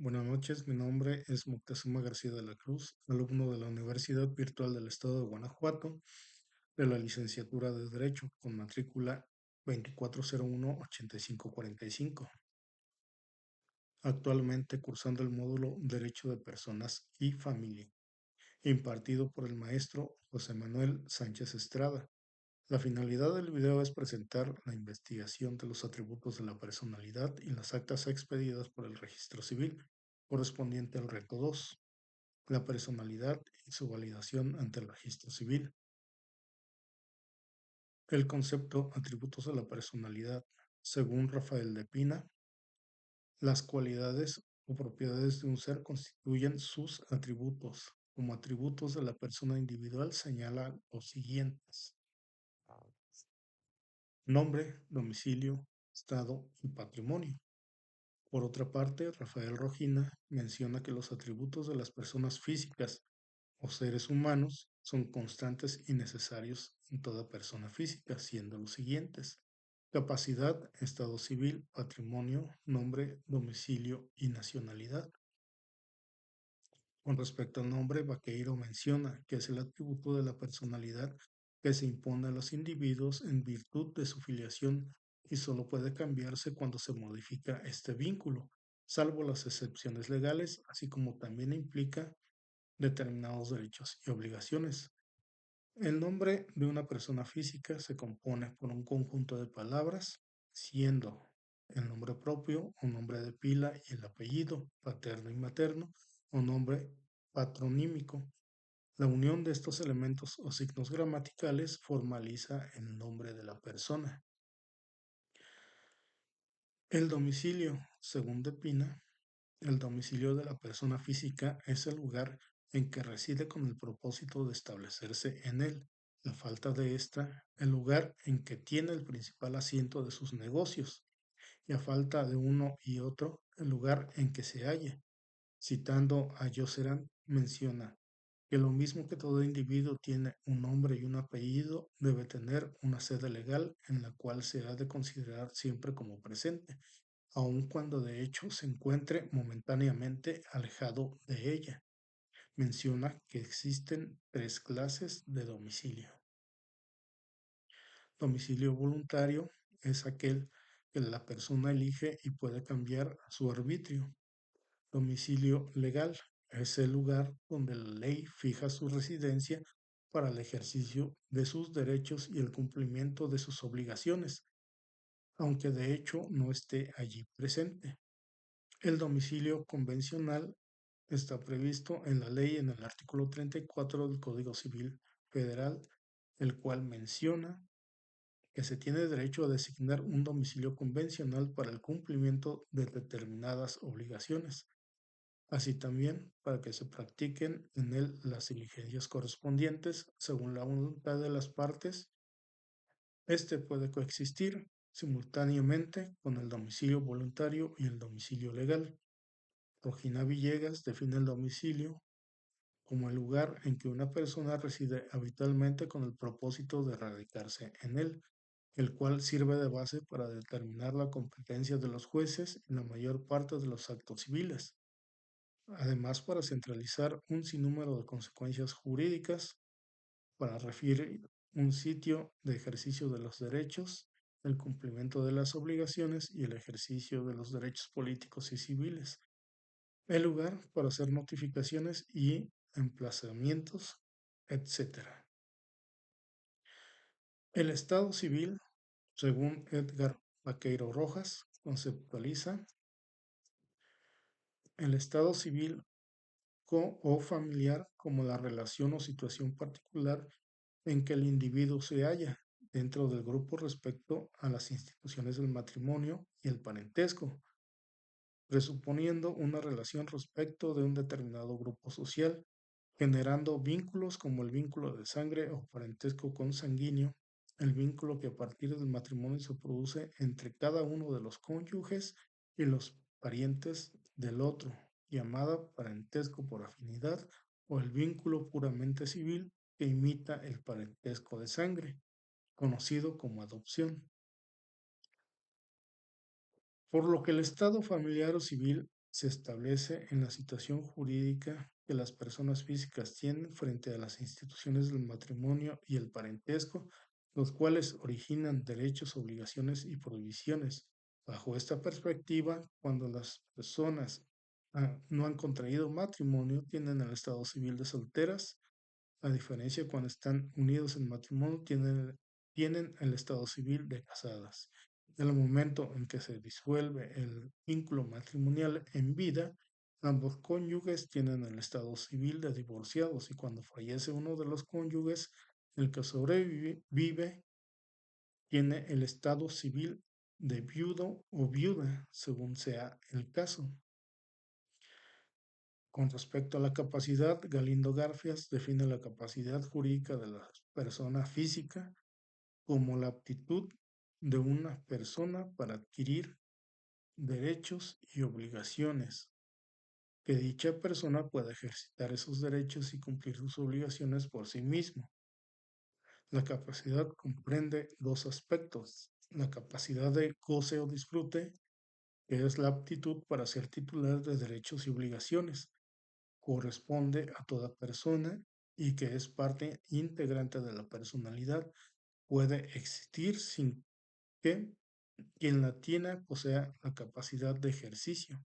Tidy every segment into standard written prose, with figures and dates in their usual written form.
Buenas noches, mi nombre es Moctezuma García de la Cruz, alumno de la Universidad Virtual del Estado de Guanajuato, de la licenciatura de Derecho, con matrícula 2401-8545. Actualmente cursando el módulo Derecho de Personas y Familia, impartido por el maestro José Manuel Sánchez Estrada. La finalidad del video es presentar la investigación de los atributos de la personalidad y las actas expedidas por el Registro Civil, correspondiente al reto 2. La personalidad y su validación ante el registro civil. El concepto atributos de la personalidad, según Rafael de Pina, las cualidades o propiedades de un ser constituyen sus atributos. Como atributos de la persona individual señala los siguientes: nombre, domicilio, estado y patrimonio. Por otra parte, Rafael Rojina menciona que los atributos de las personas físicas o seres humanos son constantes y necesarios en toda persona física, siendo los siguientes: capacidad, estado civil, patrimonio, nombre, domicilio y nacionalidad. Con respecto al nombre, Vaqueiro menciona que es el atributo de la personalidad que se impone a los individuos en virtud de su filiación y solo puede cambiarse cuando se modifica este vínculo, salvo las excepciones legales, así como también implica determinados derechos y obligaciones. El nombre de una persona física se compone por un conjunto de palabras, siendo el nombre propio, un nombre de pila y el apellido, paterno y materno, o nombre patronímico. La unión de estos elementos o signos gramaticales formaliza el nombre de la persona. El domicilio, según Depina, el domicilio de la persona física es el lugar en que reside con el propósito de establecerse en él. La falta de esta, el lugar en que tiene el principal asiento de sus negocios, y a falta de uno y otro, el lugar en que se halla. Citando a Jocerán, menciona que lo mismo que todo individuo tiene un nombre y un apellido, debe tener una sede legal en la cual se ha de considerar siempre como presente, aun cuando de hecho se encuentre momentáneamente alejado de ella. Menciona que existen tres clases de domicilio. Domicilio voluntario es aquel que la persona elige y puede cambiar a su arbitrio. Domicilio legal es el lugar donde la ley fija su residencia para el ejercicio de sus derechos y el cumplimiento de sus obligaciones, aunque de hecho no esté allí presente. El domicilio convencional está previsto en la ley en el artículo 34 del Código Civil Federal, el cual menciona que se tiene derecho a designar un domicilio convencional para el cumplimiento de determinadas obligaciones, así también para que se practiquen en él las diligencias correspondientes según la voluntad de las partes. Este puede coexistir simultáneamente con el domicilio voluntario y el domicilio legal. Rojina Villegas define el domicilio como el lugar en que una persona reside habitualmente con el propósito de radicarse en él, el cual sirve de base para determinar la competencia de los jueces en la mayor parte de los actos civiles. Además, para centralizar un sinnúmero de consecuencias jurídicas, para referir un sitio de ejercicio de los derechos, el cumplimiento de las obligaciones y el ejercicio de los derechos políticos y civiles, el lugar para hacer notificaciones y emplazamientos, etc. El Estado civil, según Edgar Vaqueiro Rojas, conceptualiza el Estado civil o familiar como la relación o situación particular en que el individuo se halla dentro del grupo respecto a las instituciones del matrimonio y el parentesco, presuponiendo una relación respecto de un determinado grupo social, generando vínculos como el vínculo de sangre o parentesco consanguíneo, el vínculo que a partir del matrimonio se produce entre cada uno de los cónyuges y los parientes del otro, llamada parentesco por afinidad, o el vínculo puramente civil que imita el parentesco de sangre, conocido como adopción. Por lo que el estado familiar o civil se establece en la situación jurídica que las personas físicas tienen frente a las instituciones del matrimonio y el parentesco, los cuales originan derechos, obligaciones y prohibiciones. Bajo esta perspectiva, cuando las personas no han contraído matrimonio, tienen el estado civil de solteras, a diferencia cuando están unidos en matrimonio, tienen el estado civil de casadas. En el momento en que se disuelve el vínculo matrimonial en vida, ambos cónyuges tienen el estado civil de divorciados y cuando fallece uno de los cónyuges, el que sobrevive tiene el estado civil de viudo o viuda, según sea el caso. Con respecto a la capacidad, Galindo Garfias define la capacidad jurídica de la persona física como la aptitud de una persona para adquirir derechos y obligaciones, que dicha persona pueda ejercitar esos derechos y cumplir sus obligaciones por sí mismo. La capacidad comprende dos aspectos: la capacidad de goce o disfrute, que es la aptitud para ser titular de derechos y obligaciones, corresponde a toda persona y que es parte integrante de la personalidad, puede existir sin que quien la tiene posea la capacidad de ejercicio,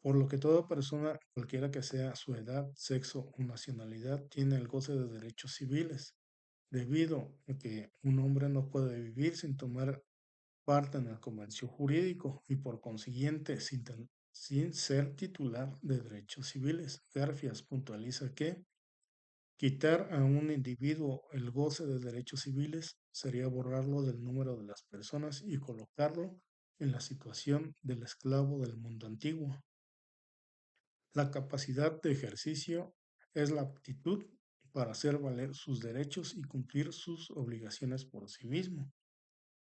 por lo que toda persona, cualquiera que sea su edad, sexo o nacionalidad, tiene el goce de derechos civiles, debido a que un hombre no puede vivir sin tomar parte en el comercio jurídico y por consiguiente sin ser titular de derechos civiles. Garfias puntualiza que quitar a un individuo el goce de derechos civiles sería borrarlo del número de las personas y colocarlo en la situación del esclavo del mundo antiguo. La capacidad de ejercicio es la aptitud para hacer valer sus derechos y cumplir sus obligaciones por sí mismo.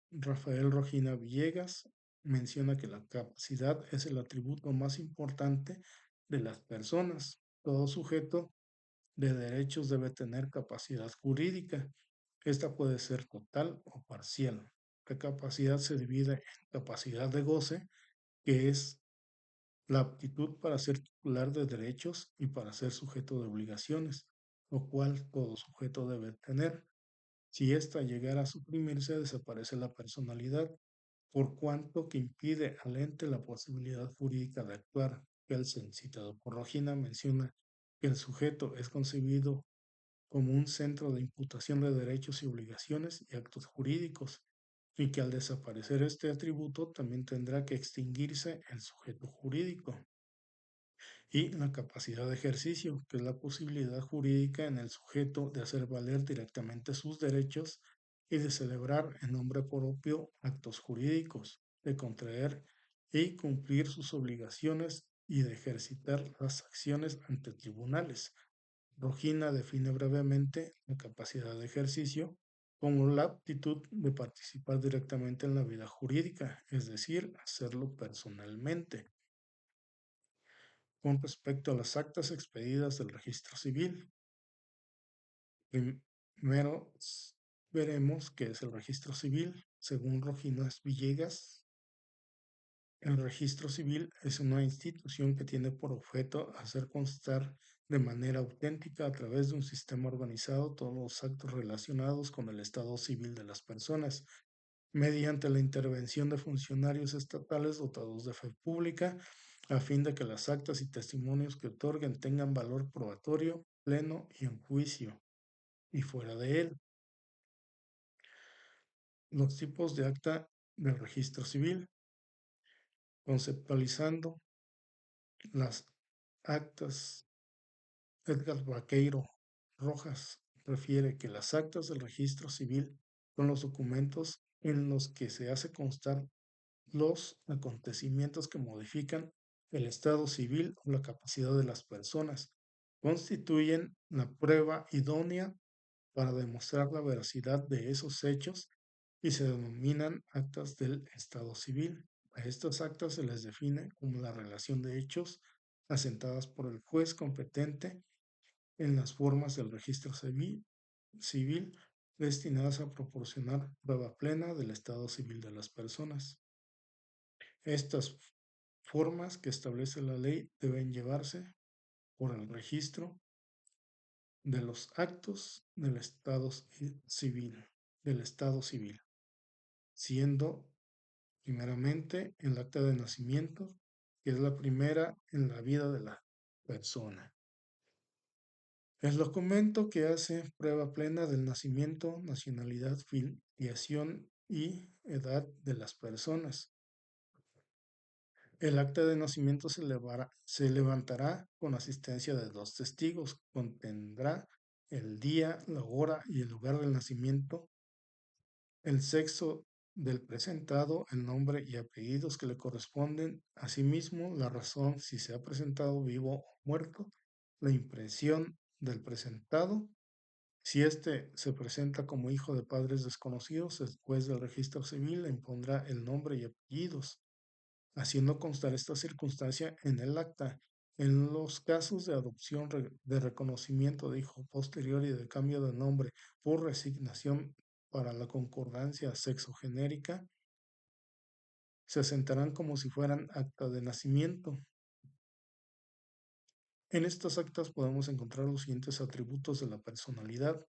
Rafael Rojina Villegas menciona que la capacidad es el atributo más importante de las personas. Todo sujeto de derechos debe tener capacidad jurídica. Esta puede ser total o parcial. La capacidad se divide en capacidad de goce, que es la aptitud para ser titular de derechos y para ser sujeto de obligaciones, lo cual todo sujeto debe tener. Si ésta llegara a suprimirse, desaparece la personalidad, por cuanto que impide al ente la posibilidad jurídica de actuar. Kelsen, citado por Rogina, menciona que el sujeto es concebido como un centro de imputación de derechos y obligaciones y actos jurídicos, y que al desaparecer este atributo también tendrá que extinguirse el sujeto jurídico. Y la capacidad de ejercicio, que es la posibilidad jurídica en el sujeto de hacer valer directamente sus derechos y de celebrar en nombre propio actos jurídicos, de contraer y cumplir sus obligaciones y de ejercitar las acciones ante tribunales. Rogina define brevemente la capacidad de ejercicio como la aptitud de participar directamente en la vida jurídica, es decir, hacerlo personalmente. Con respecto a las actas expedidas del registro civil, primero veremos qué es el registro civil. Según Roginas Villegas, el registro civil es una institución que tiene por objeto hacer constar de manera auténtica a través de un sistema organizado todos los actos relacionados con el estado civil de las personas, mediante la intervención de funcionarios estatales dotados de fe pública, a fin de que las actas y testimonios que otorguen tengan valor probatorio, pleno y en juicio, y fuera de él. Los tipos de acta del registro civil, conceptualizando las actas. Edgar Vaqueiro Rojas refiere que las actas del registro civil son los documentos en los que se hace constar los acontecimientos que modifican el estado civil o la capacidad de las personas. Constituyen la prueba idónea para demostrar la veracidad de esos hechos y se denominan actas del estado civil. A estas actas se les define como la relación de hechos asentadas por el juez competente en las formas del registro civil destinadas a proporcionar prueba plena del estado civil de las personas. Estas formas que establece la ley deben llevarse por el registro de los actos del Estado civil, siendo primeramente el acta de nacimiento, que es la primera en la vida de la persona. El documento que hace prueba plena del nacimiento, nacionalidad, filiación y edad de las personas. El acta de nacimiento se levantará con asistencia de dos testigos. Contendrá el día, la hora y el lugar del nacimiento, el sexo del presentado, el nombre y apellidos que le corresponden, asimismo la razón si se ha presentado vivo o muerto, la impresión del presentado. Si éste se presenta como hijo de padres desconocidos, después del registro civil le impondrá el nombre y apellidos, haciendo constar esta circunstancia en el acta. En los casos de adopción, de reconocimiento de hijo posterior y de cambio de nombre por resignación para la concordancia sexogenérica, se asentarán como si fueran acta de nacimiento. En estas actas podemos encontrar los siguientes atributos de la personalidad,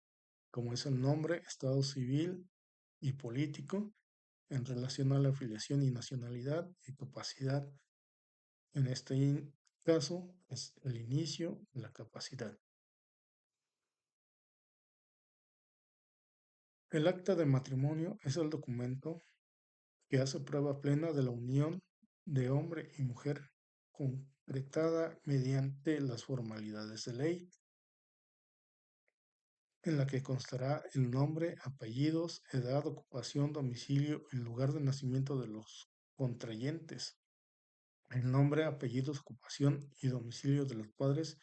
como es el nombre, estado civil y político, en relación a la afiliación y nacionalidad y capacidad. En este caso es el inicio de la capacidad. El acta de matrimonio es el documento que hace prueba plena de la unión de hombre y mujer concretada mediante las formalidades de ley, en la que constará el nombre, apellidos, edad, ocupación, domicilio y lugar de nacimiento de los contrayentes, el nombre, apellidos, ocupación y domicilio de los padres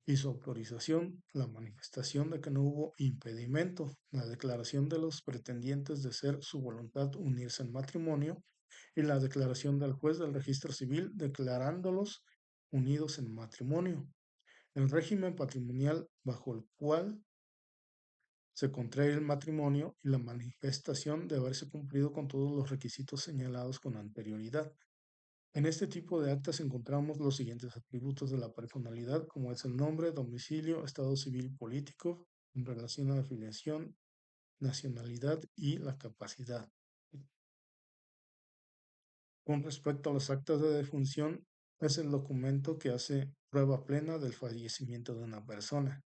y su autorización, la manifestación de que no hubo impedimento, la declaración de los pretendientes de ser su voluntad unirse en matrimonio y la declaración del juez del registro civil declarándolos unidos en matrimonio. El régimen patrimonial bajo el cual se contrae el matrimonio y la manifestación de haberse cumplido con todos los requisitos señalados con anterioridad. En este tipo de actas encontramos los siguientes atributos de la personalidad, como es el nombre, domicilio, estado civil político, en relación a la afiliación, nacionalidad y la capacidad. Con respecto a las actas de defunción, es el documento que hace prueba plena del fallecimiento de una persona.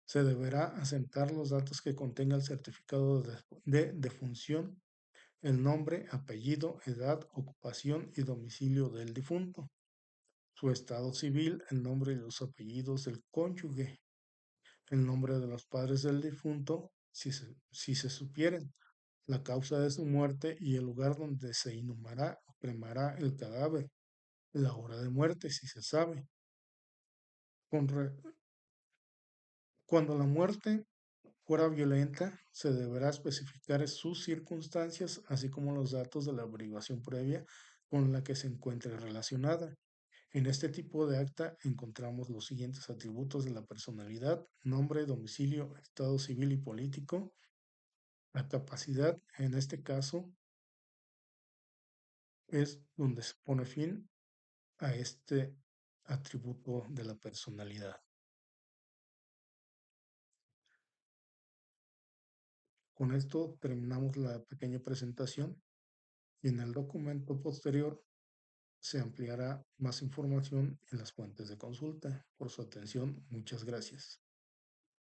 Se deberá asentar los datos que contenga el certificado de defunción, el nombre, apellido, edad, ocupación y domicilio del difunto, su estado civil, el nombre y los apellidos del cónyuge, el nombre de los padres del difunto, si se supieren, la causa de su muerte y el lugar donde se inhumará o cremará el cadáver, la hora de muerte, si se sabe. Con re- Cuando la muerte fuera violenta, se deberá especificar sus circunstancias, así como los datos de la averiguación previa con la que se encuentre relacionada. En este tipo de acta encontramos los siguientes atributos de la personalidad: nombre, domicilio, estado civil y político. La capacidad, en este caso, es donde se pone fin a este atributo de la personalidad. Con esto terminamos la pequeña presentación y en el documento posterior se ampliará más información en las fuentes de consulta. Por su atención, muchas gracias.